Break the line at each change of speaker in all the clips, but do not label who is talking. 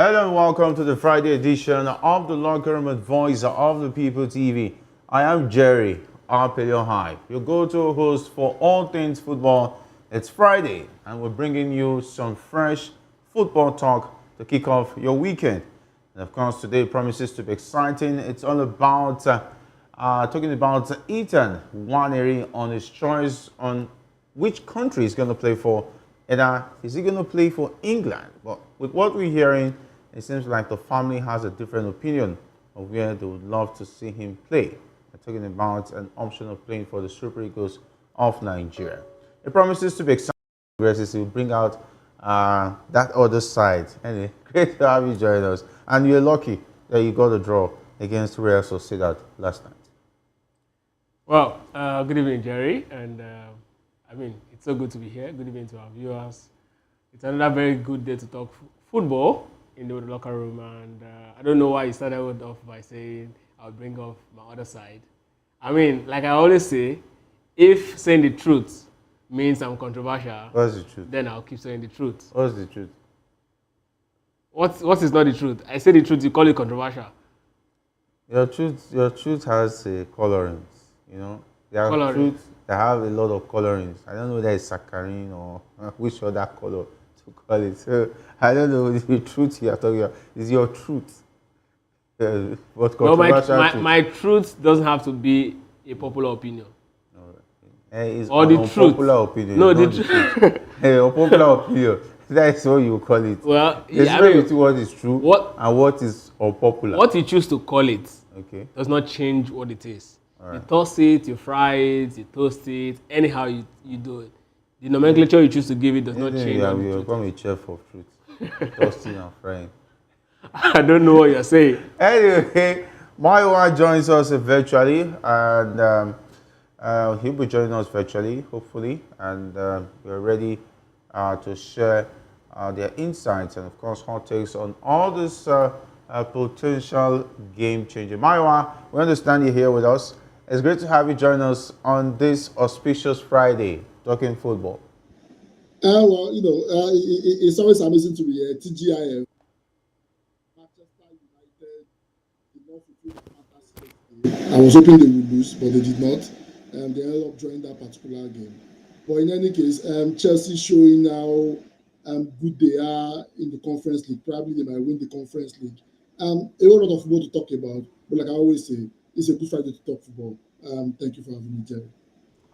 Hello and welcome to the Friday edition of the Locker Room with Voice of the People TV. I am Jerry Arpelio High, your go-to host for all things football. It's Friday and we're bringing you some fresh football talk to kick off your weekend. And of course, today promises to be exciting. It's all about talking about Ethan Nwaneri on his choice on which country he's going to play for. And is he going to play for England? But with what we're hearing, it seems like the family has a different opinion of where they would love to see him play. We're talking about an option of playing for the Super Eagles of Nigeria. It promises to be exciting. It will bring out that other side. Anyway, great to have you join us. And you're lucky that you got a draw against Real Sociedad last night.
Well, good evening, Jerry. And it's so good to be here. Good evening to our viewers. It's another very good day to talk football in the locker room. And I don't know why you started off by saying I'll bring off my other side. I mean, like I always say, if saying the truth means I'm controversial,
What's the truth?
then I'll keep saying the truth.
What's the truth?
What is not the truth? I say the truth, you call it controversial.
Your truth has a colorings, you know. There are
Coloring.
truths that have a lot of colorings. I don't know whether it's saccharin or which other color to call it. So I don't know the truth you are talking about. Is your truth. But
No,
controversial truth.
my truth doesn't have to be a popular opinion.
It's
Or
an
the truth.
unpopular opinion.
No,
not
the
truth. A popular opinion. That's what you call it.
Well,
There's
yeah,
difference between what is true
what-
and what is unpopular.
What you choose to call it
Okay.
does not change what it is.
All right.
You toss it, you fry it, you toast it, anyhow you do it. The nomenclature you choose to give it does not change
Yeah,
what
we
the
will
truth
become a chef of truth. Toasting and frying.
is. I don't know what you're saying.
Anyway, Maiwa joins us virtually, and he'll be joining us virtually, hopefully, and we're ready to share their insights and, of course, hot takes on all this potential game changer. Maiwa, we understand you're here with us. It's great to have you join us on this auspicious Friday, talking football.
It's always amazing to be here. TGIF. Manchester United did not fulfill the fantasy. I was hoping they would lose, but they did not. They ended up drawing that particular game. But in any case, Chelsea showing how good they are in the Conference League. Probably they might win the Conference League. A whole lot of football to talk about. But like I always say, it's a good Friday to talk football. Thank you for having me, Jerry.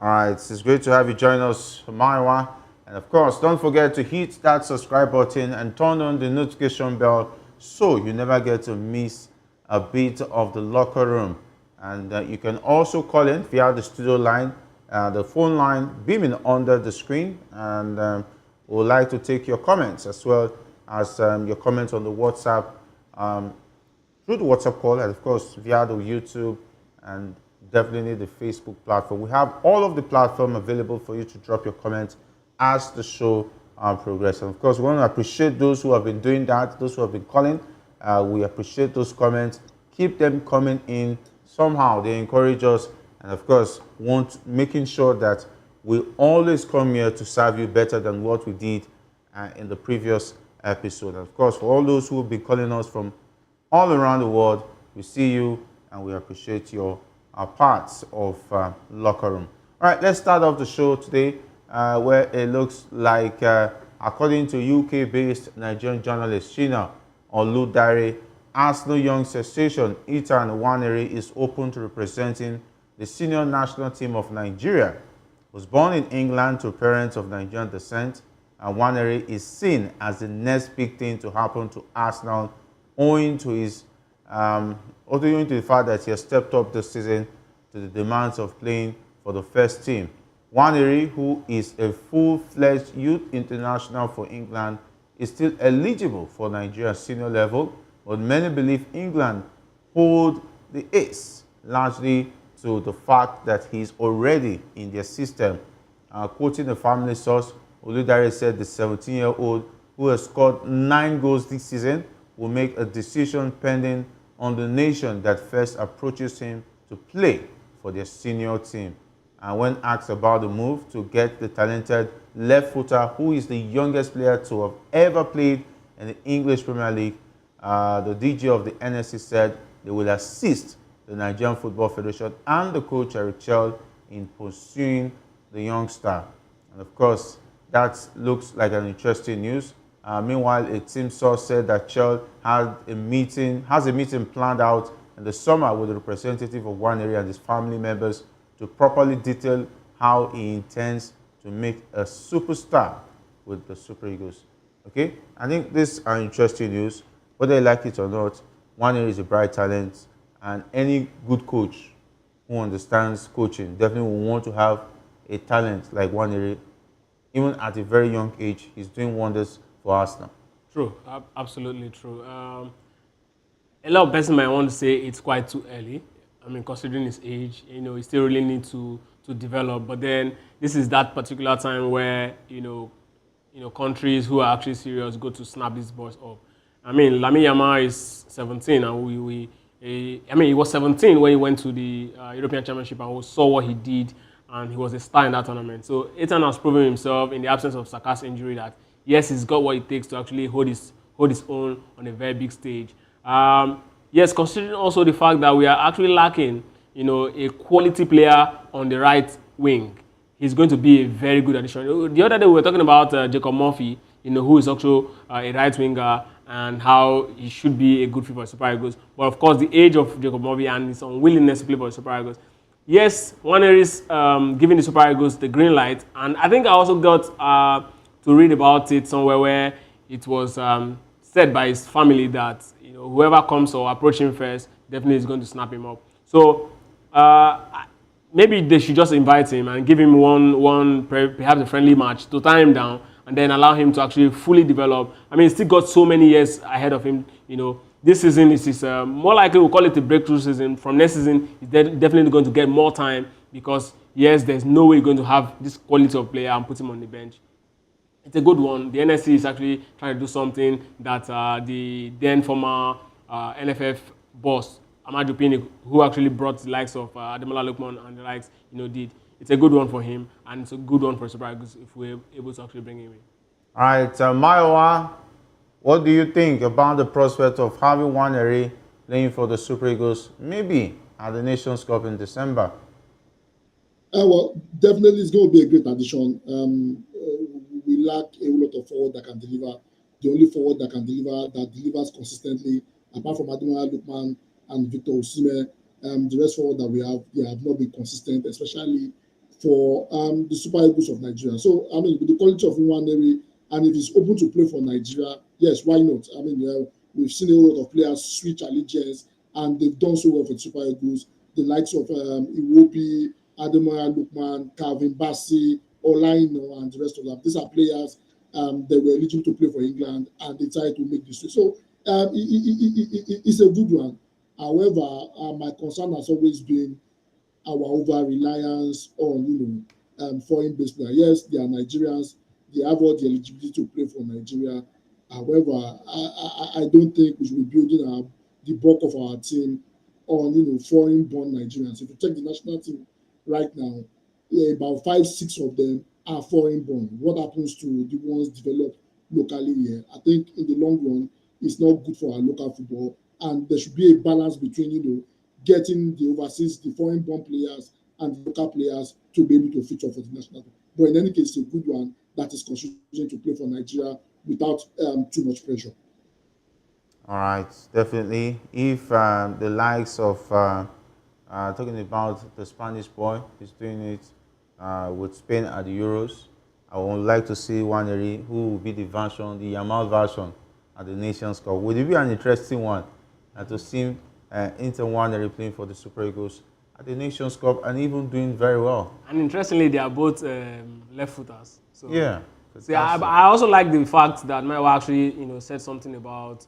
All right, it's great to have you join us, Maiwa. And of course, don't forget to hit that subscribe button and turn on the notification bell so you never get to miss a bit of the locker room. And you can also call in via the studio line, the phone line beaming under the screen. And we would like to take your comments as well as your comments on the WhatsApp, through the WhatsApp call, and of course via the YouTube and definitely the Facebook platform. We have all of the platform available for you to drop your comments as the show progresses. And of course, we want to appreciate those who have been doing that, those who have been calling. We appreciate those comments. Keep them coming in. Somehow they encourage us, and of course, making sure that we always come here to serve you better than what we did in the previous episode. And of course, for all those who will be calling us from all around the world, we see you and we appreciate your parts of locker room. All right, let's start off the show today where it looks like, according to UK-based Nigerian journalist Shina Oludare, Arsenal Young Sensation Ethan Nwaneri is open to representing the senior national team of Nigeria. Was born in England to parents of Nigerian descent, and Nwaneri is seen as the next big thing to happen to Arsenal, owing to the fact that he has stepped up this season to the demands of playing for the first team. Nwaneri, who is a full-fledged youth international for England, is still eligible for Nigeria's senior level, but many believe England hold the ace, largely to the fact that he's already in their system. Quoting a family source, Oludare said the 17-year-old, who has scored 9 goals this season, will make a decision pending on the nation that first approaches him to play for their senior team. And when asked about the move to get the talented left footer, who is the youngest player to have ever played in the English Premier League, the DG of the NSC said they will assist the Nigerian Football Federation and the coach Eric Chell in pursuing the young star. And of course, that looks like an interesting news. Meanwhile, a team source said that Chell has a meeting planned out in the summer with the representative of Nwaneri and his family members to properly detail how he intends to make a superstar with the Super Eagles. Okay, I think these are interesting news. Whether you like it or not, Nwaneri is a bright talent, and any good coach who understands coaching definitely will want to have a talent like Nwaneri. Even at a very young age, he's doing wonders for Arsenal.
True, absolutely true. A lot of persons might want to say it's quite too early. I mean, considering his age, he still really needs to develop. But then this is that particular time where countries who are actually serious go to snap these boys up. I mean, Lamine Yamal is 17, and he was 17 when he went to the European Championship, and we saw what he did, and he was a star in that tournament. So Ethan has proven himself in the absence of Saka's injury that yes, he's got what it takes to actually hold his own on a very big stage. Yes, considering also the fact that we are actually lacking, a quality player on the right wing, he's going to be a very good addition. The other day we were talking about Jacob Murphy, who is also a right winger, and how he should be a good fit for Super Eagles. But of course, the age of Jacob Murphy and his unwillingness to play for the Super Eagles. Yes, Nwaneri is giving the Super Eagles the green light, and I think I also got to read about it somewhere where it was said by his family that whoever comes or approach him first definitely is going to snap him up. So maybe they should just invite him and give him one perhaps a friendly match to tie him down, and then allow him to actually fully develop. I mean, he's still got so many years ahead of him. This season is more likely we'll call it a breakthrough season. From next season, he's definitely going to get more time because yes, there's no way you're going to have this quality of player and put him on the bench. It's a good one. The NSC is actually trying to do something that the then former NFF boss, Amadou Pini, who actually brought the likes of Ademola Lookman and the likes, did. It's a good one for him, and it's a good one for Super Eagles if we're able to actually bring him in.
All right, Maiwa, what do you think about the prospect of having Nwaneri playing for the Super Eagles, maybe at the Nations Cup in December?
Well, definitely it's going to be a great addition. We lack a lot of forward that can deliver. The only forward that can deliver, that delivers consistently, apart from Ademola Lookman and Victor Osimhen, the rest forward that we have, they have not been consistent, especially for the Super Eagles of Nigeria. So, I mean, with the quality of Nwaneri, and if he's open to play for Nigeria, yes, why not? I mean, we've seen a lot of players switch allegiance, and they've done so well for the Super Eagles. The likes of Iwobi, Ademola Lookman, Calvin Bassey, Olaino, and the rest of them. These are players that were eligible to play for England, and they tried to make this. So it's a good one. However, my concern has always been our over-reliance on foreign-based players. Yes, they are Nigerians. They have all the eligibility to play for Nigeria. However, I don't think we should be building the bulk of our team on foreign-born Nigerians. If you check the national team right now, about 5-6 of them are foreign-born. What happens to the ones developed locally here? I think in the long run, it's not good for our local football, and there should be a balance between getting the overseas, the foreign-born players, and the local players to be able to feature for the national team. But in any case, it's a good one that is considering to play for Nigeria without too much pressure.
All right, definitely. If the likes of talking about the Spanish boy is doing it with Spain at the Euros, I would like to see Nwaneri, who will be the Yamal version at the Nations Cup. Would it be an interesting one to see Inter Nwaneri playing for the Super Eagles at the Nations Cup and even doing very well?
And interestingly, they are both left-footers. So,
yeah.
See, I also like the fact that Maiwa actually said something about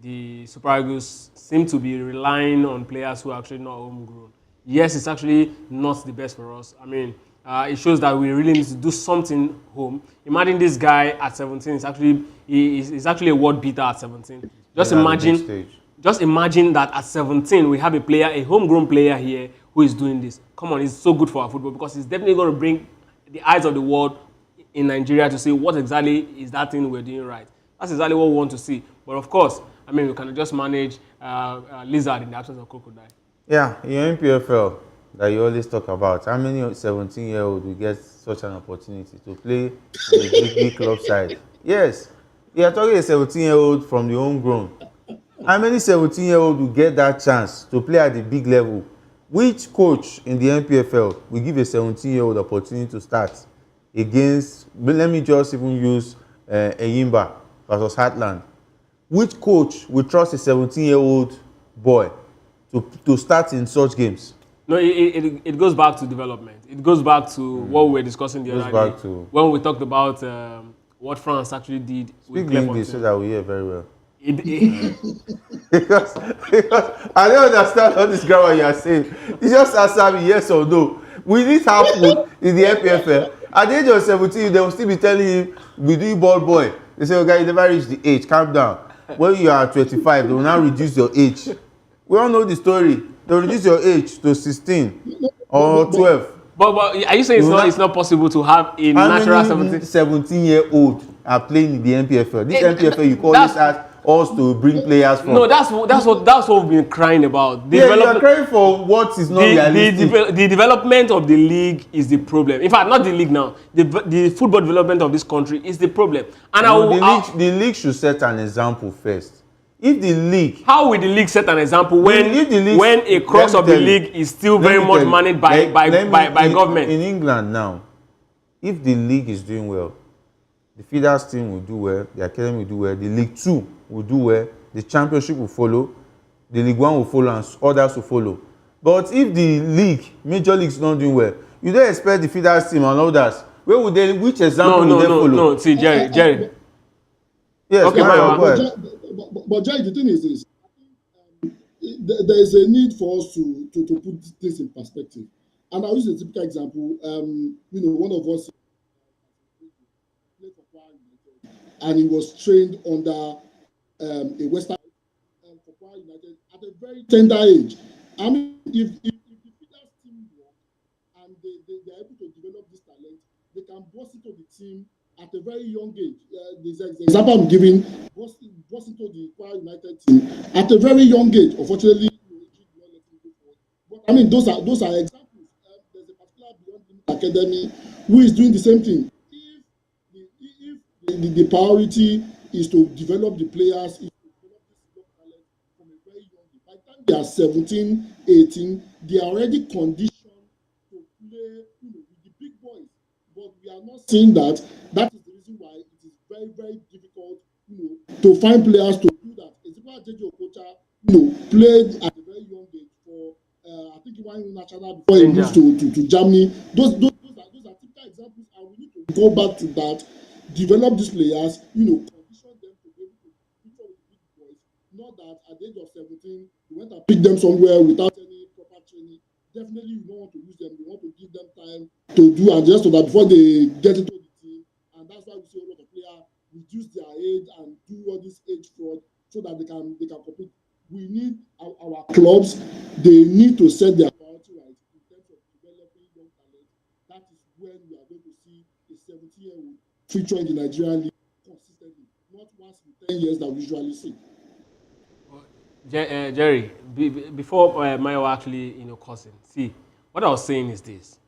the Super Eagles seem to be relying on players who are actually not homegrown. Yes, it's actually not the best for us. I mean, it shows that we really need to do something home. Imagine this guy at 17 is actually a world beater at 17. Just imagine that at 17 we have a homegrown player here who is doing this. Come on, it's so good for our football because it's definitely going to bring the eyes of the world in Nigeria to see what exactly is that thing we're doing right. That's exactly what we want to see. But of course, I mean, we can just manage lizard in the absence of crocodile.
Yeah, in your NPFL that you always talk about, how many 17-year-old will get such an opportunity to play in a big club side? Yes, you are talking a 17-year-old from the homegrown. How many 17-year-old will get that chance to play at the big level? Which coach in the NPFL will give a 17-year-old opportunity to start against, let me just even use Eyimba versus Heartland. Which coach will trust a 17-year-old boy to start in such games?
No, it goes back to development. It goes back to what we were discussing the other day. When we talked about what France actually did.
Speak English so that we hear very well. Because I don't understand all this grammar you are saying. You just answer me yes or no. Will it happen in the NPFL? At the age of 17, they will still be telling him, be doing ball boy. They say, okay, you never reached the age, calm down. When you are 25, they will now reduce your age. We all know the story. They will reduce your age to 16 or 12.
But are you saying it's not possible to have a natural
17-year-old are playing in the NPFL? This NPFL, you call this as us to bring players from.
No, that's what we've been crying about.
You are crying for what is not realistic.
The development of the league is the problem. In fact, not the league now. The football development of this country is the problem. And
the league should set an example first. If the league,
how will the league set an example when a crux of the league is still very much managed by government?
In England now, if the league is doing well, the feeders team will do well, the academy will do well, the League 2 will do well, the championship will follow, the League 1 will follow, and others will follow. But if the league, major league is not doing well, you don't expect the feeders team and others. Which example will they follow?
No, see, Jerry.
Yes,
okay,
go ahead.
But Jerry, the thing is this: there is a need for us to put this in perspective. And I'll use a typical example. One of us played for Buhari, and he was trained under a Western for Buhari United at a very tender age. I mean, if the feeders team work and they are able to develop this talent, they can burst into the team at a very young age. The example I'm giving, burst into the Buhari United team at a very young age. Unfortunately, but I mean, those are examples. There's a particular Beyond Limit Academy who is doing the same thing. If the priority is to develop the players, is to develop this young talent from a very young age. By the time they are 17, 18, they are already conditioned to play with the big boys. But we are not seeing that. That is the reason why it is very, very difficult, to find players to do that. Example, J.J. Okocha, played at a very young age for, I think he won national before he moved to Germany. Those are typical examples, and we need to go back to that, develop these players, condition them to be able to picture with big boys. Not that at the age of 17, you went and pick them somewhere without any proper training. Definitely, you don't want to use them. You want to give them time to do and just so that before they get into the team. And that's why we see a lot of players reduce their age and do all this age fraud so that they can compete. We need our clubs. They need to set their priority right in terms of developing young talent. That is when we are going to see a 17-year-old feature in the Nigerian league consistently, not once in 10 years that we usually see.
Jerry, before Mayo actually, cousin, see, what I was saying is this: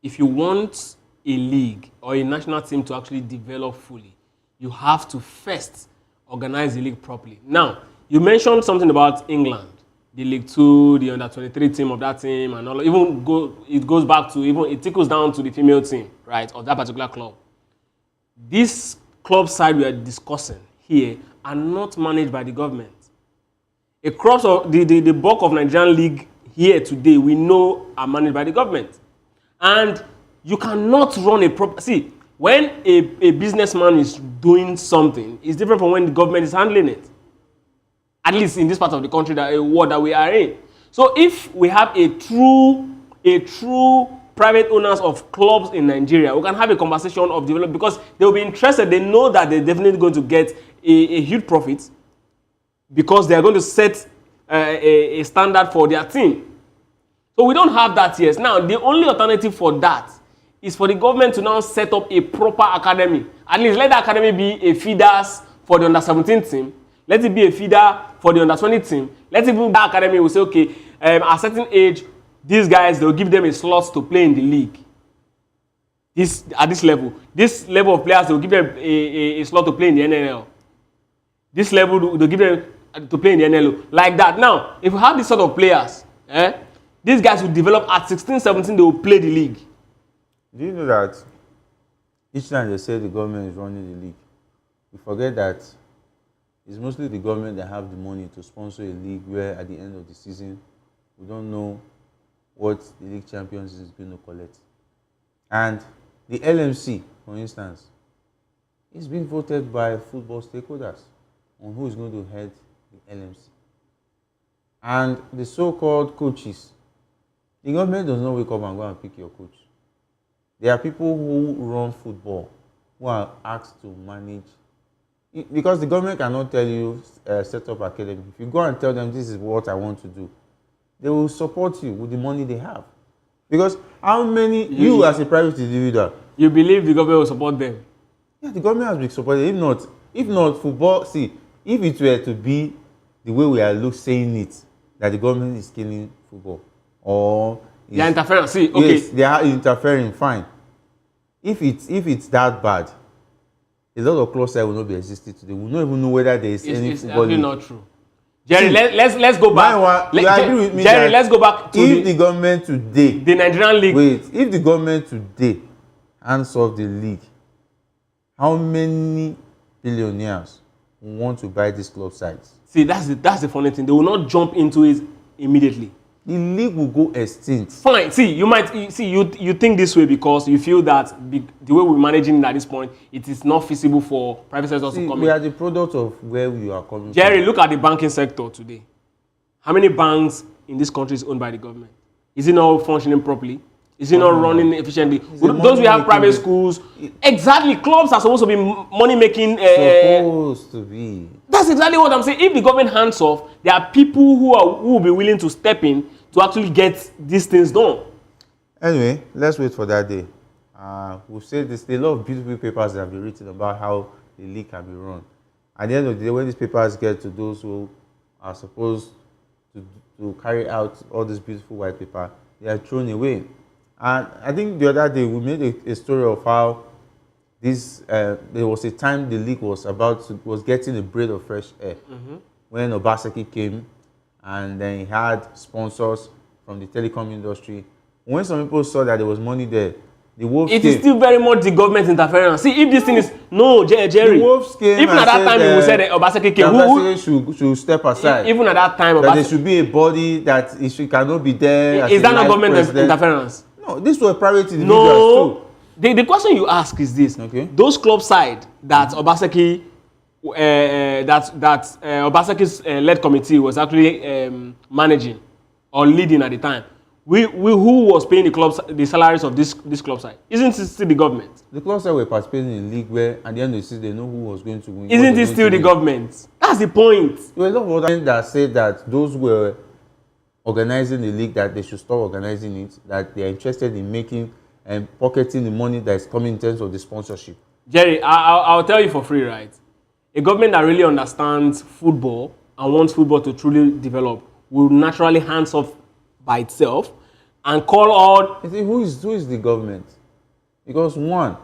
if you want a league or a national team to actually develop fully, you have to first organize the league properly. Now, you mentioned something about England, the League 2, the under-23 team of that team, and all. It goes back to it trickles down to the female team, right, of that particular club. This club side we are discussing here are not managed by the government. Across the bulk of Nigerian league here today, we know are managed by the government. And you cannot run a proper... See, when a businessman is doing something, it's different from when the government is handling it. At least in this part of the country, a world that we are in. So if we have a true private owners of clubs in Nigeria, we can have a conversation of development because they will be interested. They know that they're definitely going to get a huge profit because they are going to set a standard for their team. So we don't have that yet. Now, the only alternative for that is for the government to now set up a proper academy. At least let the academy be a feeders for the under-17 team. Let it be a feeder for the under-20 team. Let it be that academy will say, okay, at a certain age, these guys, they'll give them a slot to play in the league. At this level of players, they'll give them a slot to play in the NNL. This level, they'll give them to play in the NLO. Like that. Now, if you have this sort of players, these guys will develop at 16, 17, they will play the league.
Do you know that each time they say the government is running the league, we forget that it's mostly the government that have the money to sponsor a league where at the end of the season, we don't know what the league champions is going to collect. And the LMC, for instance, is being voted by football stakeholders on who is going to head the LMC. And the so-called coaches, the government does not wake up and go and pick your coach. There are people who run football who are asked to manage. Because the government cannot tell you set up academy. If you go and tell them this is what I want to do, they will support you with the money they have. Because how many, you as a private individual,
you believe the government will support them?
Yeah, the government has been supported. If not football, see, if it were to be the way we are saying it, that the government is killing football, or
they are interfering. See, okay,
yes, they are interfering. Fine. If it's that bad, a lot of clubs will not be existing today. We don't even know whether there is any football league.
It's not true. Jerry, let's go back.
You agree with me?
Jerry, let's go back to
if the government today,
the Nigerian league.
Wait, if the government today hands off the league, how many billionaires want to buy these club sites?
See, that's the funny thing. They will not jump into it immediately.
The league will go extinct.
Fine. See, you think this way because you feel that the way we're managing it at this point, it is not feasible for private sectors to come in.
We are the product of where we are coming
Jerry,
from.
look at the banking sector today. How many banks in this country is owned by the government? Is it not functioning properly? Is it not running efficiently? Don't we have private schools? Exactly. Clubs are supposed to be money-making.
Supposed to be.
That's exactly what I'm saying. If the government hands off, there are people who will be willing to step in to actually get these things done.
Anyway, let's wait for that day. We've said there's a lot of beautiful papers that have been written about how the league can be run. At the end of the day, when these papers get to those who are supposed to carry out all this beautiful white paper, they are thrown away. And I think the other day we made a story of how there was a time the league was getting a breath of fresh air when Obaseki came, and then he had sponsors from the telecom industry. When some people saw that there was money there, the Wolves came.
It is still very much the government interference. See, if this thing is Jerry.
The Wolves came.
Even at that time, we said Obaseki came.
Obaseki should step aside.
Even at that time,
that there should be a body that cannot be there.
Is that not government interference?
No, these were private individuals too.
The question you ask is this: okay, those club side that Obaseki, Obaseki's led committee was actually managing or leading at the time. Who was paying the salaries of this club side? Isn't it still the government?
The club side were participating in a league where at the end of the season they know who was going to win.
Isn't it still the government? That's the point.
There were a lot of other that said that those were organizing the league, that they should stop organizing it, that they are interested in making and pocketing the money that is coming in terms of the sponsorship.
Jerry, I'll tell you for free, right? A government that really understands football and wants football to truly develop will naturally hands off by itself and call out.
You see, who is the government? Because one,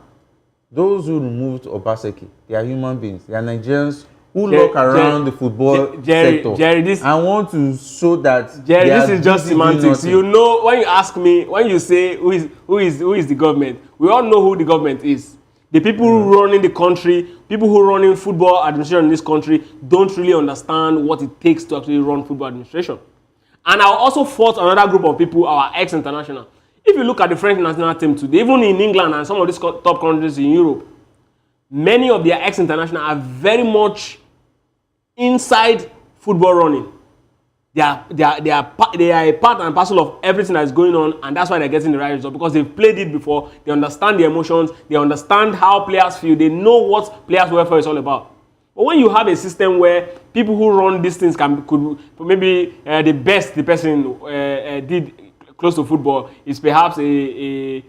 those who removed Obaseki, they are human beings. They are Nigerians who look around the football sector and want to show that.
Jerry, this is just semantics. You know, when you ask me, when you say who is the government, we all know who the government is. The people who run in the country, people who run in football administration in this country, don't really understand what it takes to actually run football administration. And I also fought another group of people, our ex-international. If you look at the French national team today, even in England and some of these top countries in Europe, many of their ex-international are very much inside football running. They are a part and parcel of everything that is going on, and that's why they're getting the right result, because they've played it before. They understand the emotions. They understand how players feel. They know what players' welfare is all about. But when you have a system where people who run these things could maybe the best the person did close to football is perhaps a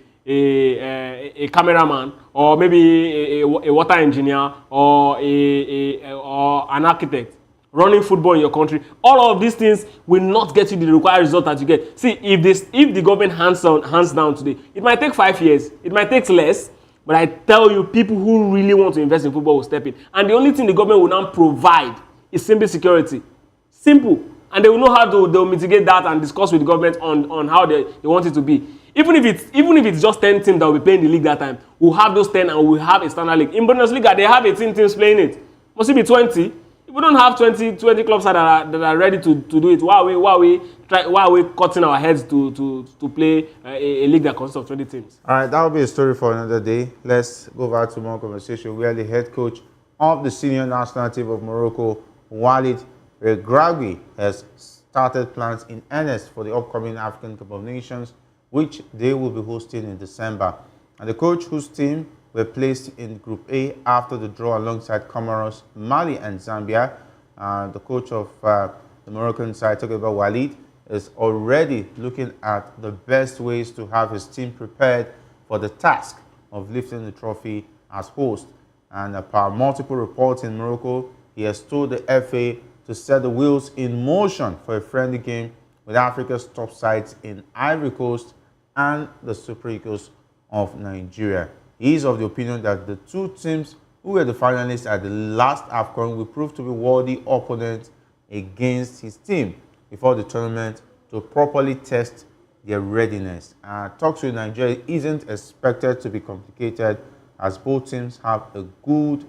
cameraman, or maybe a water engineer, or an architect. running football in your country. All of these things will not get you the required result that you get. See, if the government hands down today, it might take 5 years, it might take less, but I tell you, people who really want to invest in football will step in. And the only thing the government will now provide is simple security. Simple. And they will know how they'll mitigate that and discuss with the government on how they want it to be. Even if it's just 10 teams that will be playing the league that time, we'll have those 10 and we'll have a standard league. In Bundesliga, they have 18 teams playing it. Must it be 20? If we don't have 20 clubs that are ready to do it, why are we cutting our heads to play a league that consists of 20 teams?
All right, that will be a story for another day. Let's go back to more conversation where the head coach of the senior national team of Morocco, Walid Regragui, has started plans in earnest for the upcoming African Cup of Nations, which they will be hosting in December. And the coach, whose team were placed in Group A after the draw alongside Comoros, Mali and Zambia, the coach of the Moroccan side, talking about Walid, is already looking at the best ways to have his team prepared for the task of lifting the trophy as host. And per multiple reports in Morocco, he has told the FA to set the wheels in motion for a friendly game with Africa's top sides in Ivory Coast and the Super Eagles of Nigeria. He is of the opinion that the two teams who were the finalists at the last AFCON will prove to be worthy opponents against his team before the tournament to properly test their readiness. Talks with Nigeria isn't expected to be complicated as both teams have a good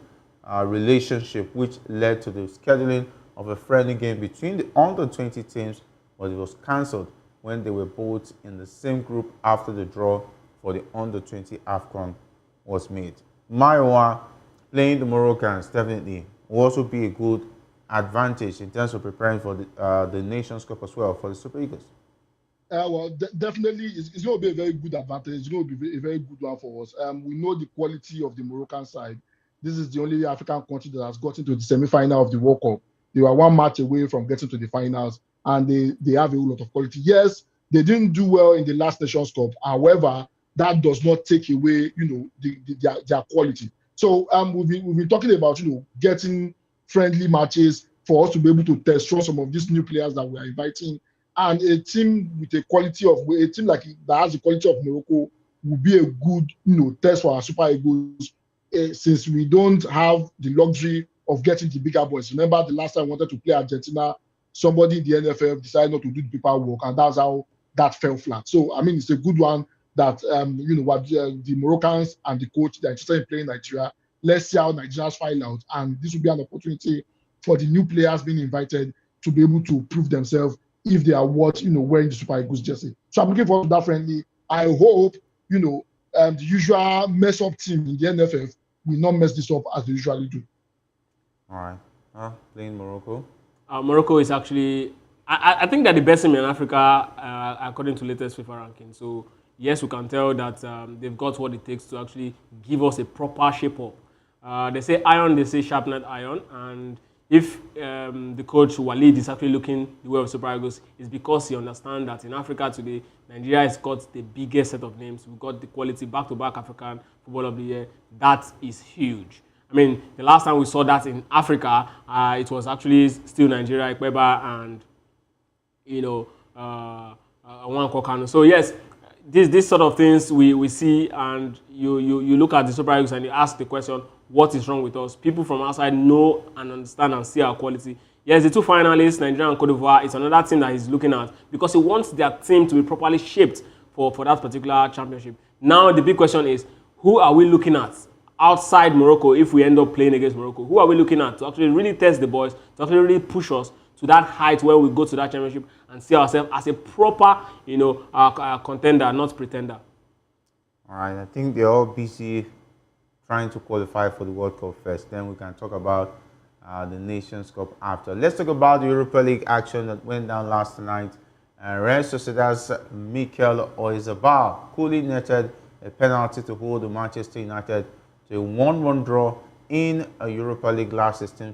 relationship, which led to the scheduling of a friendly game between the under-20 teams, but it was cancelled when they were both in the same group after the draw for the under-20 AFCON was made. Maiwa playing the Moroccans definitely will also be a good advantage in terms of preparing for the Nations Cup as well for the Super Eagles.
Definitely, it's going to be a very good advantage. It's going to be a very good one for us. We know the quality of the Moroccan side. This is the only African country that has gotten to the semi-final of the World Cup. They were one match away from getting to the finals, and they have a lot of quality. Yes, they didn't do well in the last Nations Cup. However, that does not take away, their quality. So we've been talking about, getting friendly matches for us to be able to test run some of these new players that we are inviting. And a team with a team like that has the quality of Morocco will be a good, test for our Super Eagles. Since we don't have the luxury of getting the bigger boys. Remember the last time we wanted to play Argentina, somebody in the NFF decided not to do the paperwork, and that's how that fell flat. So, it's a good one that, the Moroccans and the coach, they're interested in playing Nigeria. Let's see how Nigerians file out. And this will be an opportunity for the new players being invited to be able to prove themselves if they are wearing the Super Eagles jersey. So I'm looking forward to that friendly. I hope, the usual mess up team in the NFF will not mess this up as they usually do.
All right. Playing Morocco.
Morocco is actually, I think they're the best team in Africa according to latest FIFA ranking. So yes, we can tell that they've got what it takes to actually give us a proper shape up. They say iron, they say sharpened iron, and if the coach Walid is actually looking the way of Super Eagles, it's because he understands that in Africa today, Nigeria has got the biggest set of names. We've got the quality back-to-back African Football of the Year. That is huge. The last time we saw that in Africa, it was actually still Nigeria, Ikpeba, and Nwaneri Kanu. So yes, this sort of things we see, and you look at the Super Eagles and you ask the question, what is wrong with us? People from outside know and understand and see our quality. Yes, the two finalists, Nigeria and Cote d'Ivoire, is another team that he's looking at because he wants their team to be properly shaped for that particular championship. Now the big question is, who are we looking at outside Morocco if we end up playing against Morocco? Who are we looking at to actually really test the boys, to actually really push us to that height where we go to that championship and see ourselves as a proper, contender, not pretender?
All right, I think they're all busy trying to qualify for the World Cup first. Then we can talk about the Nations Cup after. Let's talk about the Europa League action that went down last night. Real Sociedad's Mikel Oyarzabal coolly netted a penalty to hold the Manchester United to a 1-1 draw in a Europa League last 16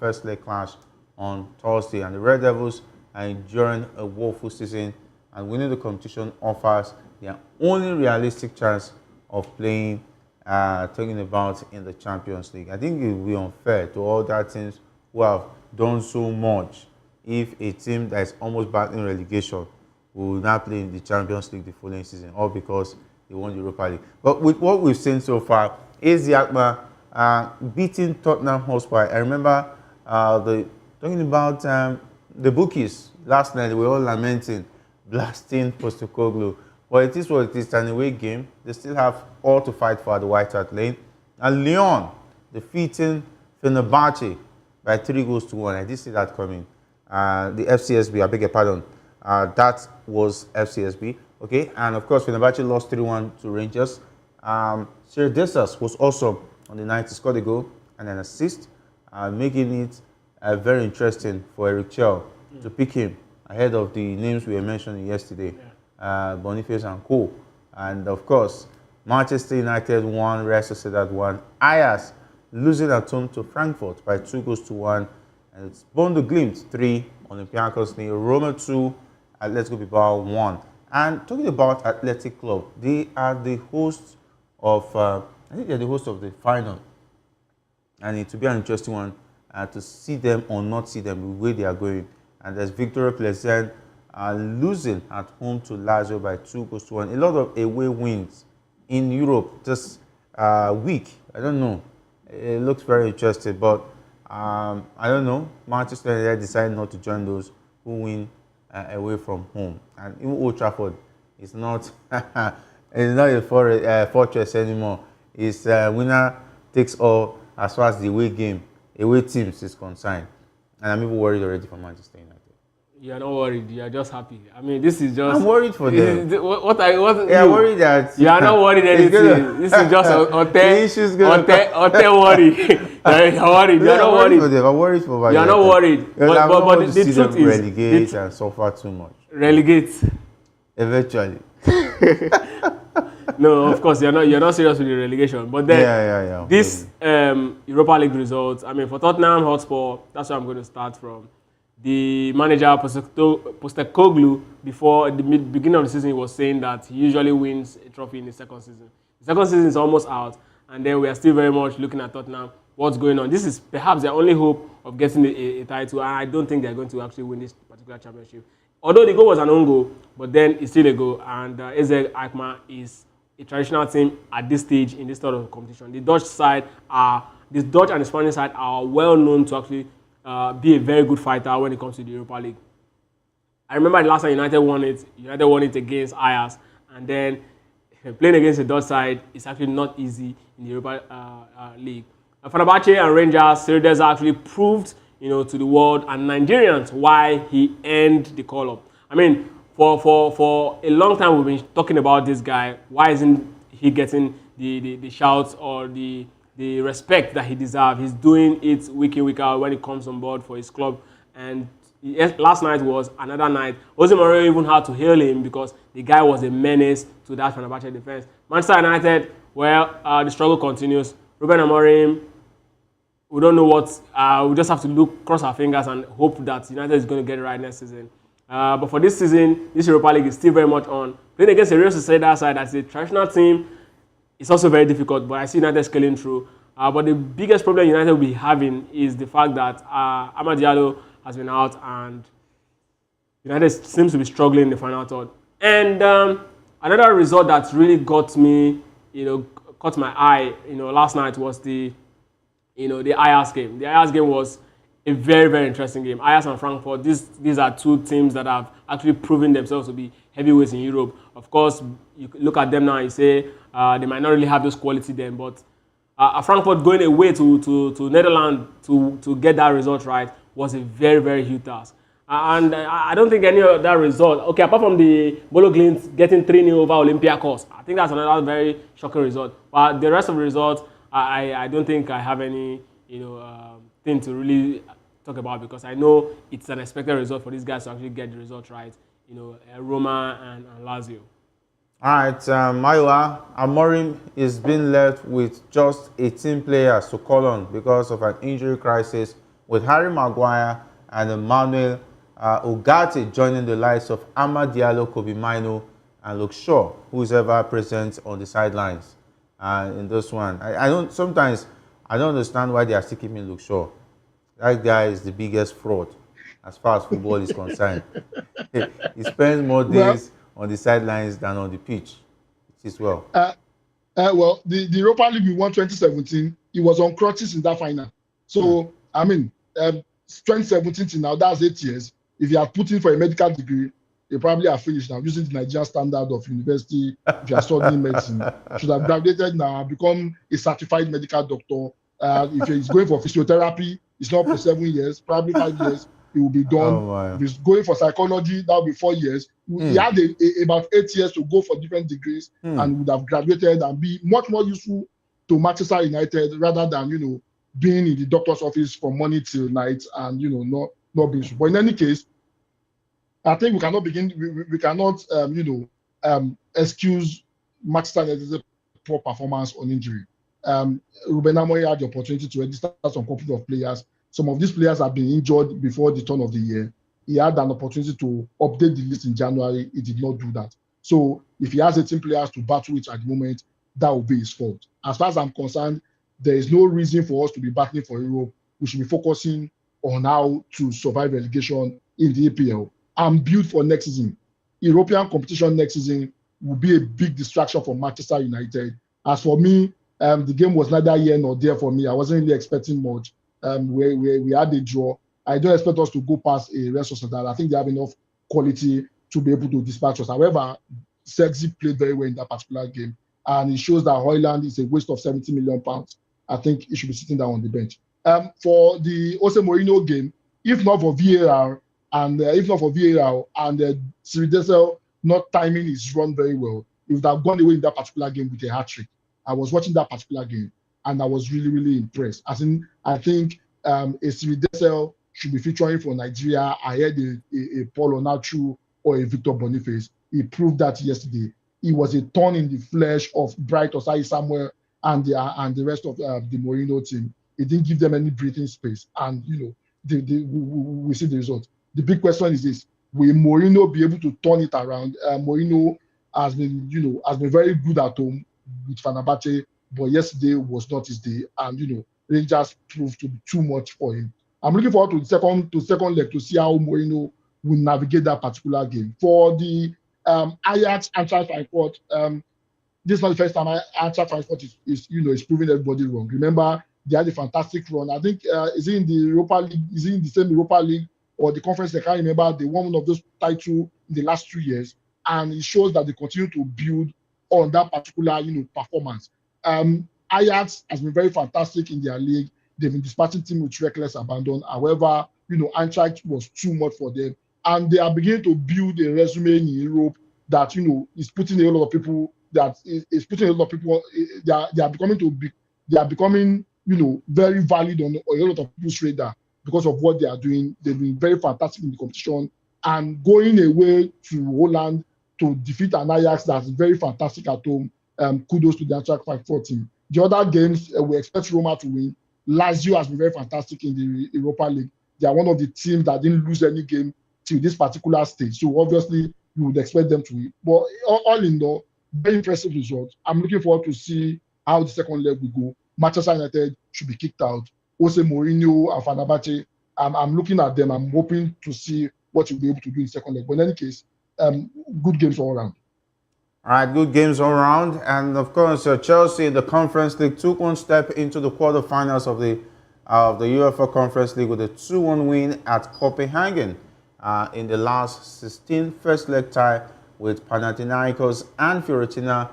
first leg clash on Thursday. And the Red Devils are enduring a woeful season, and winning the competition offers their only realistic chance of playing talking about in the Champions League. I think it will be unfair to all that teams who have done so much if a team that is almost battling relegation will not play in the Champions League the following season, all because they won the Europa League. But with what we've seen so far, AZ Alkmaar beating Tottenham Hotspur. I remember talking about the bookies last night. They were all lamenting, blasting Postecoglou. But it is what it is. It's an away game. They still have all to fight for at the White Hart Lane. And Lyon defeating Fenerbahce by 3-1. I did see that coming. The FCSB, I beg your pardon. That was FCSB. Okay, and of course, Fenerbahce lost 3-1 to Rangers. Sir Desas was awesome on the night. He scored a goal and an assist, making it very interesting for Eric Chell to pick him ahead of the names we were mentioning yesterday, Boniface and Co. And of course, Manchester United won, Real Sociedad won. Ajax losing at home to Frankfurt by 2-1. And it's Bondo Glimt 3, Olympiacos 0, Roma 2, Atletico Bilbao 1. And talking about Athletic Club, they are the hosts of, I think they're the host of the final. And it will be an interesting one to see them or not see them the way they are going. And there's Victoria Pleasant losing at home to Lazio by 2-1. A lot of away wins in Europe this week. I don't know. It looks very interesting, but I don't know. Manchester United decided not to join those who win away from home. And even Old Trafford is not it's not a fortress anymore. It's winner takes all as far as the away teams is concerned. And I'm even worried already for Manchester United.
You are not worried. You are just happy. I mean, this is just.
I'm worried for them.
I'm
worried that
you are not worried anything. This is just hotel worry. You're worried. You are not worried
for them. I'm worried for.
You are not worried.
But the truth is, relegate and suffer too much.
Relegate.
Eventually.
No, of course you're not serious with the relegation. But then this Europa League results. I mean, for Tottenham Hotspur, that's where I'm going to start from. The manager Postecoglou, before the beginning of the season, he was saying that he usually wins a trophy in the second season. The second season is almost out, and then we are still very much looking at Tottenham. What's going on? This is perhaps their only hope of getting a title, and I don't think they're going to actually win this particular championship. Although the goal was an own goal, but then it's still a goal, and AZ Alkmaar is a traditional team at this stage in this sort of competition. The Dutch and the Spanish side are well known to actually be a very good fighter when it comes to the Europa League. I remember the last time United won it against Ajax, and then playing against the Dutch side is actually not easy in the Europa League. Fenerbahce and Rangers, Serdar actually proved, to the world and Nigerians why he earned the call-up. I mean, for a long time we've been talking about this guy. Why isn't he getting the shouts or the respect that he deserves? He's doing it week in, week out when he comes on board for his club. And last night was another night. Jose Mourinho even had to hail him because the guy was a menace to that Fenerbahce defense. Manchester United, well, the struggle continues. Ruben Amorim, we don't know what. We just have to cross our fingers and hope that United is going to get it right next season. But for this season, this Europa League is still very much on. Playing against a Real Sociedad side as a traditional team, it's also very difficult, but I see United scaling through. But the biggest problem United will be having is the fact that Amad Diallo has been out and United seems to be struggling in the final third. And another result that really got me, caught my eye, last night was the Ajax game. The Ajax game was a very, very interesting game. Ajax and Frankfurt, these are two teams that have actually proven themselves to be heavyweights in Europe. Of course, you look at them now and you say they might not really have those quality then, but Frankfurt going away to Netherlands to get that result right was a very, very huge task. And I don't think any of that result, okay, apart from the Bolo Glimt getting 3-0 over Olympiacos, I think that's another very shocking result. But the rest of the results, I don't think I have any thing to really talk about because I know it's an expected result for these guys to actually get the result right. Roma and Lazio.
All right, Maiwa, Amorim is being left with just 18 players to call on because of an injury crisis, with Harry Maguire and Emmanuel Ugarte joining the likes of Amad Diallo, Kobe Mino, and Luke Shaw, who is ever present on the sidelines in this one. I don't understand why they are still keeping Luke Shaw. That guy is the biggest fraud as far as football is concerned. He spends more
Well,
days on the sidelines than on the pitch. It is well.
the Europa League we won 2017, he was on crutches in that final.
Hmm.
So, I mean, 2017 till now, that's 8 years. If you are putting for a medical degree, you probably are finished now using the Nigerian standard of university. If you are studying medicine, should have graduated now, become a certified medical doctor. If he's going for physiotherapy, it's not up to 7 years, probably 5 years, it will be
Oh
done.
my.
If he's going for psychology, that will be 4 years. He
Hmm.
had about 8 years to go for different degrees
Hmm.
and would have graduated and be much more useful to Manchester United rather than being in the doctor's office from morning till night and not being useful. But in any case, I think we cannot begin. We cannot excuse Manchester United's poor performance on injury. Ruben Amorim had the opportunity to register some couple of players. Some of these players have been injured before the turn of the year. He had an opportunity to update the list in January. He did not do that. So if he has 18 players to battle with at the moment, that will be his fault. As far as I'm concerned, there is no reason for us to be battling for Europe. We should be focusing on how to survive relegation in the EPL. I'm built for next season. European competition next season will be a big distraction for Manchester United. As for me, the game was neither here nor there for me. I wasn't really expecting much. We had a draw. I don't expect us to go past a Real Sociedad. I think they have enough quality to be able to dispatch us. However, Sexy played very well in that particular game, and it shows that Højlund is a waste of 70 million pounds. I think he should be sitting down on the bench. For the Jose Mourinho game, if not for VAR and Siri Desel not timing his run very well, he would have gone away in that particular game with a hat trick. I was watching that particular game and I was really, really impressed. As in, I think a Siri Desel should be featuring for Nigeria ahead a Paul Onachu or a Victor Boniface. He proved that yesterday. He was a thorn in the flesh of Bright Osai Samuel and the rest of the Mourinho team. He didn't give them any breathing space, and we see the result. The big question is this: will Mourinho be able to turn it around? Mourinho has been very good at home with Fenerbahce, but yesterday was not his day, and Rangers proved to be too much for him. I'm looking forward to the second leg to see how Mourinho will navigate that particular game. For the Ajax Eintracht Frankfurt, this is not the first time Eintracht Frankfurt is proving everybody wrong. Remember, they had a fantastic run. I think is it in the Europa League? Is it in the same Europa League or the conference? I can't remember. They won one of those titles in the last 2 years, and it shows that they continue to build on that particular performance. Ajax has been very fantastic in their league. They've been dispatching teams with reckless abandon. However, Eintracht was too much for them, and they are beginning to build a resume in Europe that is putting a lot of people. That is putting a lot of people. They are becoming very valid on a lot of people's radar because of what they are doing. They've been very fantastic in the competition and going away to Holland to defeat an Ajax that's very fantastic at home. Kudos to the Eintracht Frankfurt team. The other games, we expect Roma to win. Lazio has been very fantastic in the Europa League. They are one of the teams that didn't lose any game till this particular stage. So obviously, you would expect them to win. But all in all, very impressive results. I'm looking forward to see how the second leg will go. Manchester United should be kicked out. Jose Mourinho and Fenerbahce, I'm looking at them. I'm hoping to see what you'll be able to do in the second leg. But in any case, good games all around.
All right, good games all around. And of course, Chelsea in the Conference League took one step into the quarterfinals of the UEFA Conference League with a 2-1 win at Copenhagen in the last 16 first leg tie with Panathinaikos and Fiorentina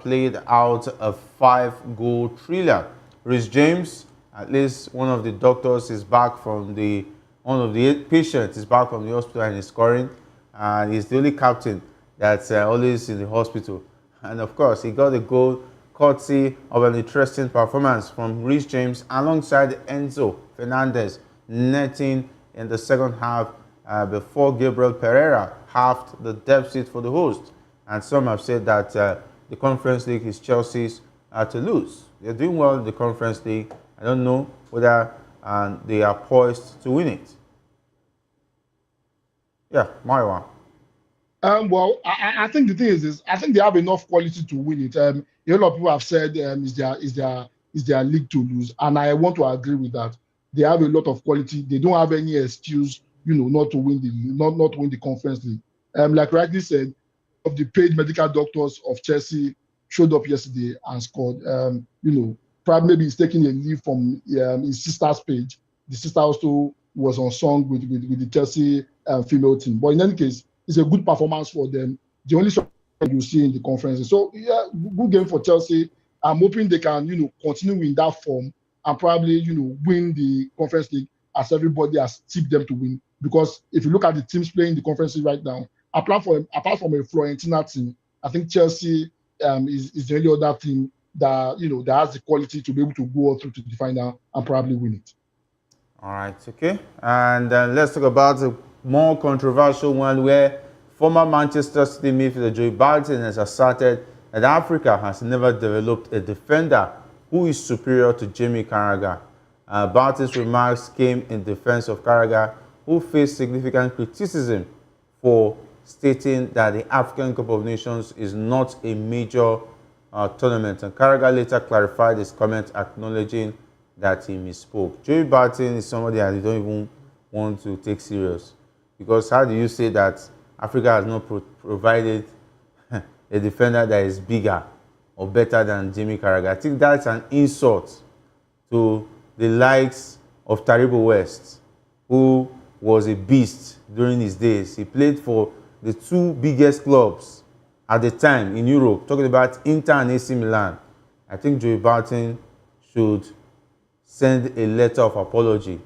played out a 5-goal thriller. Reece James, at least one of the doctors is back from one of the patients is back from the hospital and is scoring. And he's the only captain that's always in the hospital. And of course, he got a goal courtesy of an interesting performance from Reece James alongside Enzo Fernandez, netting in the second half before Gabriel Pereira halved the deficit for the host. And some have said that the Conference League is Chelsea's to lose. They're doing well in the Conference League. I don't know whether they are poised to win it. Yeah, Maiwa.
Well, I think the thing is I think they have enough quality to win it. A lot of people have said is their league to lose, and I want to agree with that. They have a lot of quality. They don't have any excuse, not to win not to win the Conference League. Like rightly said, of the paid medical doctors of Chelsea showed up yesterday and scored. Probably maybe he's taking a leave from his sister's page. The sister also was on song with the Chelsea female team. But in any case, it's a good performance for them. The only you see in the conference. So yeah, good game for Chelsea. I'm hoping they can, continue in that form and probably, win the Conference League as everybody has tipped them to win. Because if you look at the teams playing the Conference League right now, apart from a Florentina team, I think Chelsea is the only other team that that has the quality to be able to go through to the final and probably win it.
All right, okay. And let's talk about a more controversial one where former Manchester City midfielder Joey Barton has asserted that Africa has never developed a defender who is superior to Jamie Carragher. Barton's remarks came in defense of Carragher, who faced significant criticism for stating that the African Cup of Nations is not a major tournament. And Carragher later clarified his comment, acknowledging that he misspoke. Joey Barton is somebody that you don't even want to take serious. Because how do you say that Africa has not provided a defender that is bigger or better than Jamie Carragher? I think that's an insult to the likes of Taribo West, who was a beast during his days. He played for the two biggest clubs at the time in Europe, talking about Inter and AC Milan. I think Joey Barton should send a letter of apology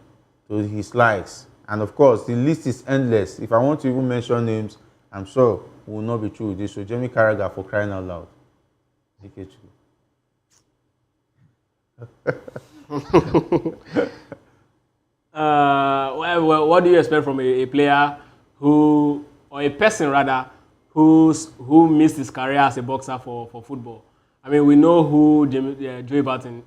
to his likes. And of course, the list is endless. If I want to even mention names, I'm sure we will not be true with this. So Jamie Carragher, for crying out loud.
Well, what do you expect from a player or a person rather, who missed his career as a boxer for football? I mean, we know who Joey Barton,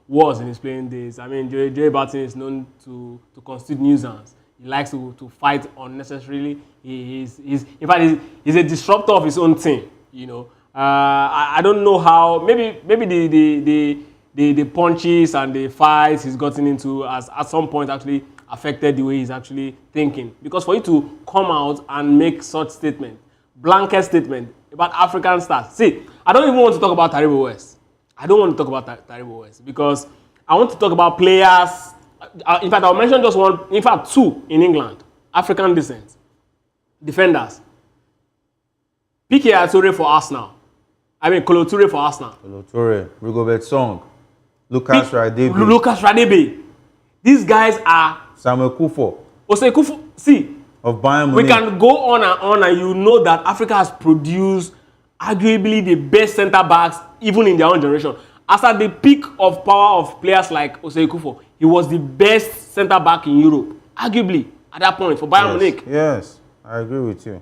was in his playing days. I mean, Joey Barton is known to constitute nuisance. He likes to fight unnecessarily. He's in fact, he's a disruptor of his own team. I don't know how. Maybe the punches and the fights he's gotten into has at some point actually affected the way he's actually thinking. Because for you to come out and make such statement, blanket statement about African stars. See, I don't even want to talk about Taribo West. I don't want to talk about Taribo West because I want to talk about players. In fact, I'll mention just one, in fact, two in England, African descent, defenders. Piqué Toure for Arsenal. Kolo Toure for Arsenal.
Kolo Toure, Rigobert Song, Lucas Radebe.
Lucas Radebe. These guys are...
Samuel Kufo.
Osei Kufo. See,
of Bayern Munich.
We can go on and you know that Africa has produced arguably the best centre-backs even in their own generation. As at the peak of power of players like Osei Kufo, he was the best centre-back in Europe, arguably, at that point, for Bayern Munich.
Yes, I agree with you.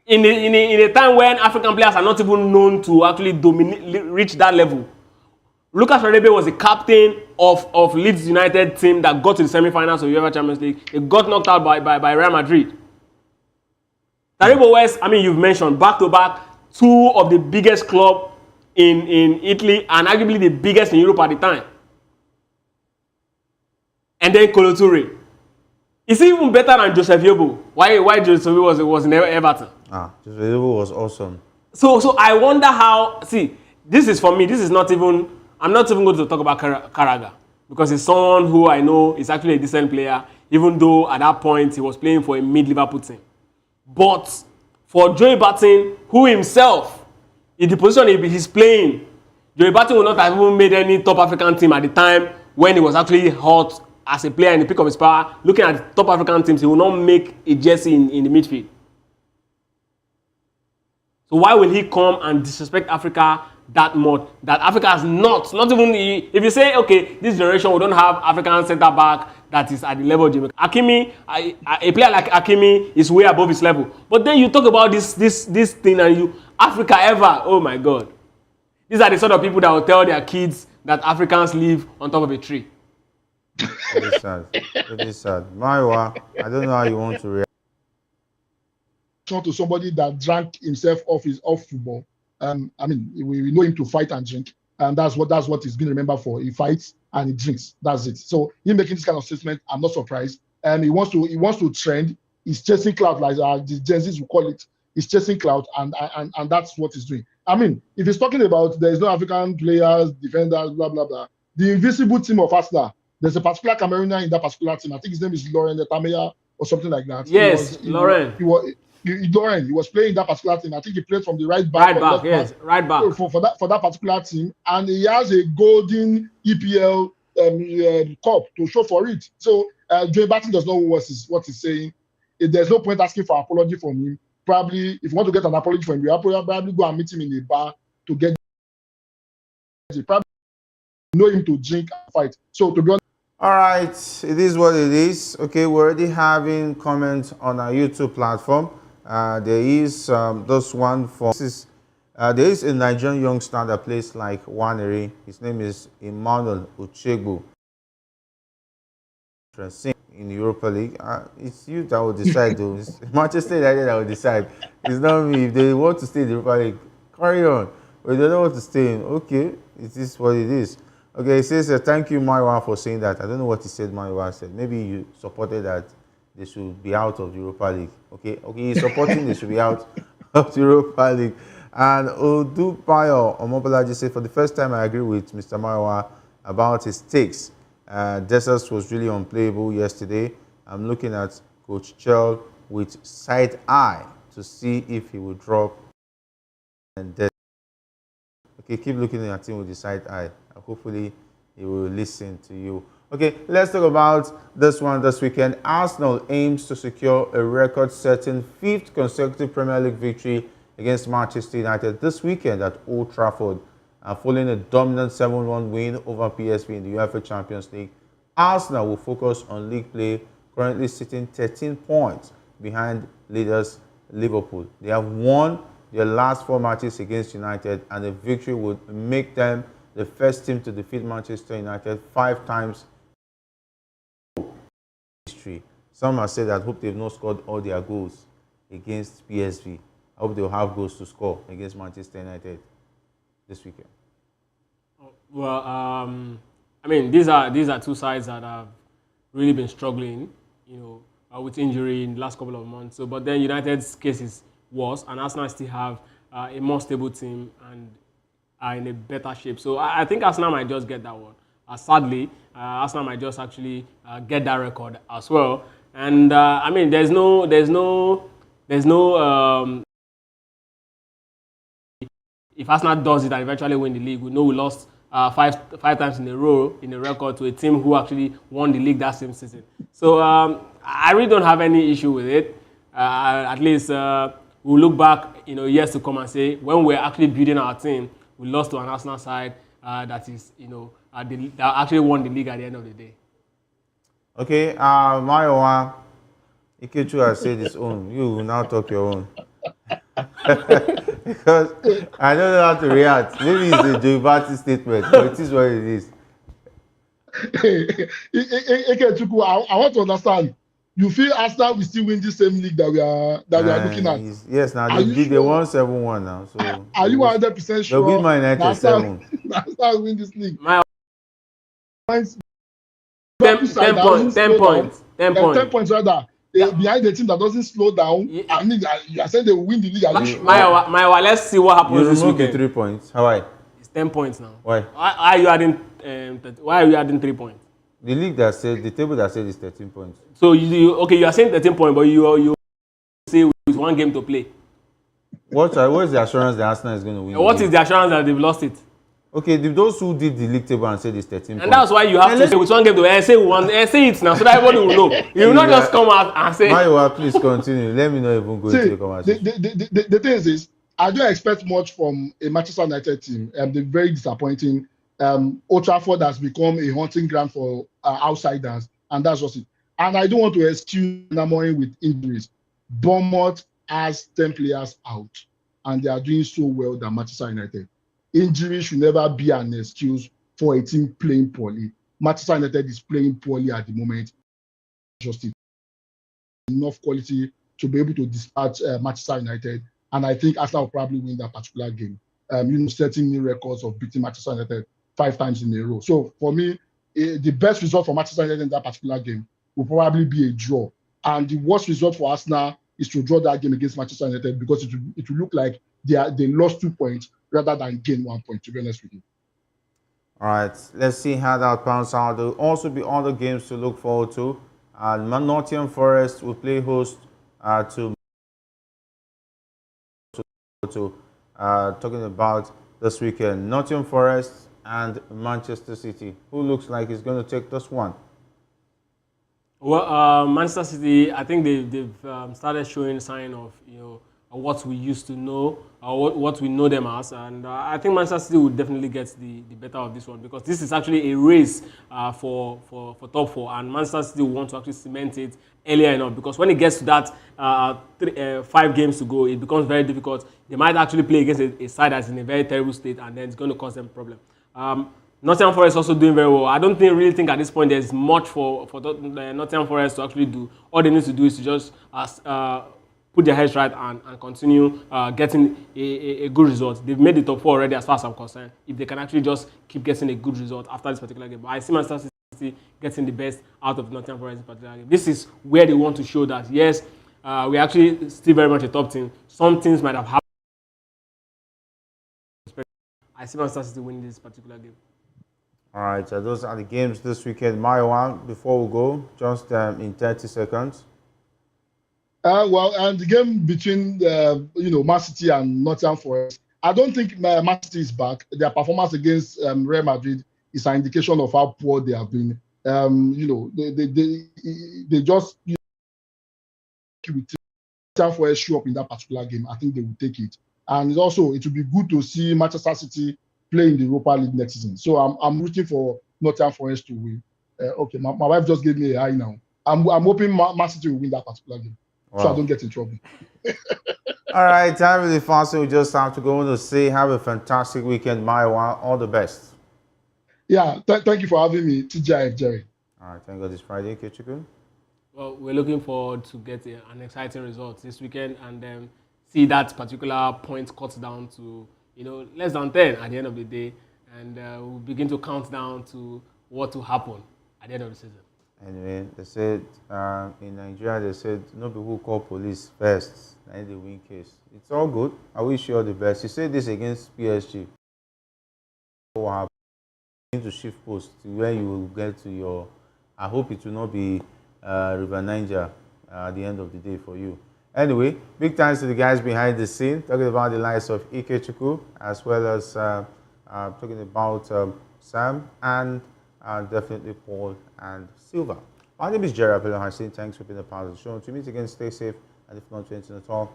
In a time when African players are not even known to actually reach that level, Lucas Radebe was the captain of Leeds United team that got to the semi-finals of UEFA Champions League. They got knocked out by Real Madrid. Taribo West, you've mentioned, back-to-back, two of the biggest clubs in Italy and arguably the biggest in Europe at the time. And then Kolo Toure. Is he even better than Joseph Yobo? Why Joseph Yobo was in Everton?
Joseph Yobo was awesome.
So I wonder how... See, this is for me, this is not even... I'm not even going to talk about Carragher because he's someone who I know is actually a decent player, even though at that point he was playing for a mid-Liverpool team. But for Joey Barton, who himself, in the position he's playing, Joey Barton would not have even made any top African team at the time when he was actually hot as a player in the peak of his power. Looking at the top African teams, he will not make a jersey in the midfield. So why will he come and disrespect Africa that much? That Africa has not even... If you say, okay, this generation, we don't have African centre-back that is at the level of Jimmy. Hakimi, a player like Hakimi is way above his level. But then you talk about this thing and Africa ever, oh my God. These are the sort of people that will tell their kids that Africans live on top of a tree.
Very sad. Very sad. Maiwa, I don't know how you want to react.
To somebody that drank himself off football. We know him to fight and drink. and that's what he's been remembered for. He fights and he drinks. That's it. So him making this kind of statement, I'm not surprised. He wants to trend. He's chasing clout, like the Gen Zs will call it. He's chasing clout, and that's what he's doing. I mean, if he's talking about there's no African players, defenders, blah blah blah, the invisible team of Arsenal, there's a particular Cameroonian in that particular team. I think his name is Lauren Tameya or something like that.
Yes, Lauren.
Lauren. He was playing in that particular team. I think he played from the right
Right
back.
back, yes, right back.
For that particular team, and he has a golden EPL cup to show for it. So Joe Barton does not know what he's saying. There's no point asking for apology from him. Probably, if you want to get an apology from him, you probably go and meet him in a bar to get it. Probably know him to drink and fight. So to be honest.
All right, it is what it is. Okay, we're already having comments on our YouTube platform. There is this one for there is a Nigerian youngster that plays like Nwaneri. His name is Emmanuel Uchegbu. In the Europa League, it's you that will decide. Though it's Manchester United that will decide. It's not me. If they want to stay in the Europa League, carry on. But if they don't want to stay in, okay, it is what it is. Okay, he says, thank you, Maiwa, for saying that. I don't know what he said, Maiwa said. Maybe you supported that they should be out of the Europa League. Okay, he's supporting they should be out of the Europa League. And Odupayo Omobolaji said, for the first time, I agree with Mr. Maiwa about his takes. Dessers was really unplayable yesterday. I'm looking at Coach Chell with side eye to see if he will drop. And okay, keep looking at him with the side eye. Hopefully, he will listen to you. Okay, let's talk about this one this weekend. Arsenal aims to secure a record-setting 5th consecutive Premier League victory against Manchester United this weekend at Old Trafford. Following a dominant 7-1 win over PSV in the UEFA Champions League, Arsenal will focus on league play, currently sitting 13 points behind leaders Liverpool. They have won their last 4 matches against United, and a victory would make them the first team to defeat Manchester United 5 times in history. Some have said that hope they've not scored all their goals against PSV. I hope they'll have goals to score against Manchester United this weekend.
Well, I mean, these are 2 sides that have really been struggling, with injury in the last couple of months. So, but then United's case is worse, and Arsenal still have a more stable team and are in a better shape. So I think Arsenal might just get that one. Sadly, Arsenal might just actually get that record as well. And I mean, there's no. If Arsenal does it and eventually win the league, we know we lost five times in a row in a record to a team who actually won the league that same season. So I really don't have any issue with it. At least we'll look back, years to come and say when we're actually building our team, we lost to an Arsenal side that is, that actually won the league at the end of the day.
Okay, Mayowa, Ikechu has said his own. You will now talk your own. Because I don't know how to react. Maybe it's a Joe Barton statement, but it is what it is.
Ikechuku, I want to understand. You feel Arsenal will still win the same league that we are looking at?
Yes, now they won 7-1 now. So
are you 100% sure?
They'll beat Man United 7.
Arsenal win this league.
10 points.
10 points rather. Behind the team that doesn't slow down. Yeah. I mean, you are saying they will win the league.
Maiwa, let's see what happens this weekend.
3 points. How?
It's 10 points now.
Why?
Why are you adding 3 points?
The table that said is 13 points.
So you are saying 13 points, but you say with 1 game to play.
What is the assurance that Arsenal is going to win?
What is the assurance that they've lost it?
Okay, those who did the league table and said it's 13 points.
And that's why you have to say with 1 game to say it now so that everybody will know. You will not just come out and say.
Maiwa, please continue. Let me know if I'm going to the conversation.
The thing is, I don't expect much from a Manchester United team. They're very disappointing. Old Trafford has become a hunting ground for outsiders, and that's just it. And I don't want to excuse Nwaneri with injuries. Bournemouth has 10 players out, and they are doing so well than Manchester United. Injury should never be an excuse for a team playing poorly. Manchester United is playing poorly at the moment. Just enough quality to be able to dispatch Manchester United, and I think Arsenal will probably win that particular game. setting new records of beating Manchester United 5 times in a row. So for me, the best result for Manchester United in that particular game will probably be a draw. And the worst result for Arsenal is to draw that game against Manchester United, because it will look like they lost 2 points rather than gain 1 point, to be honest with you.
All right, let's see how that pans out. There will also be other games to look forward to. Nottingham Forest will play host to talking about this weekend. Nottingham Forest and Manchester City. Who looks like is going to take this one?
Well, Manchester City, I think they've started showing sign of what we used to know, or what we know them as, and I think Manchester City will definitely get the better of this one, because this is actually a race for top four, and Manchester City will want to actually cement it earlier enough, because when it gets to that 5 games to go, it becomes very difficult. They might actually play against a side that's in a very terrible state, and then it's going to cause them problem. Nottingham Forest also doing very well. I don't really think at this point there's much for Nottingham Forest to actually do. All they need to do is to just put their heads right and continue getting a good result. They've made the top 4 already, as far as I'm concerned. If they can actually just keep getting a good result after this particular game. But I see Manchester City getting the best out of Nottingham Forest in this particular game. This is where they want to show that, yes, we're actually still very much a top team. Some things might have happened. I see Manchester City winning this particular game.
All right, so those are the games this weekend. Maiwa, before we go, just in 30 seconds.
And the game between Man City and Nottingham Forest, I don't think Man City is back. Their performance against Real Madrid is an indication of how poor they have been. They just Nottingham Forest show up in that particular game. I think they will take it, and it will be good to see Manchester City play in the Europa League next season. So I'm rooting for Nottingham Forest to win. Okay, my wife just gave me a high now. I'm hoping Man City will win that particular game. Wow. So I don't get in trouble.
All right, time really fast. We just have to go to say have a fantastic weekend, Maiwa. All the best.
Yeah, thank you for having me, TGIF Jerry.
All right, thank God it's Friday, Ikechukwu.
Well, we're looking forward to get an exciting result this weekend, and then see that particular point cut down to less than 10 at the end of the day, and we'll begin to count down to what will happen at the end of the season.
Anyway, they said in Nigeria, they said nobody who call police first, and they win case. It's all good. I wish you all the best. You said this against PSG. What happened? To shift post to where you will get to your. I hope it will not be River Niger at the end of the day for you. Anyway, big thanks to the guys behind the scene, talking about the likes of Ikechukwu, as well as talking about Sam and definitely Paul and Silva. My name is Jerry Apello Hassan. Thanks for being a part of the show. To meet again, stay safe, and if not, to at all.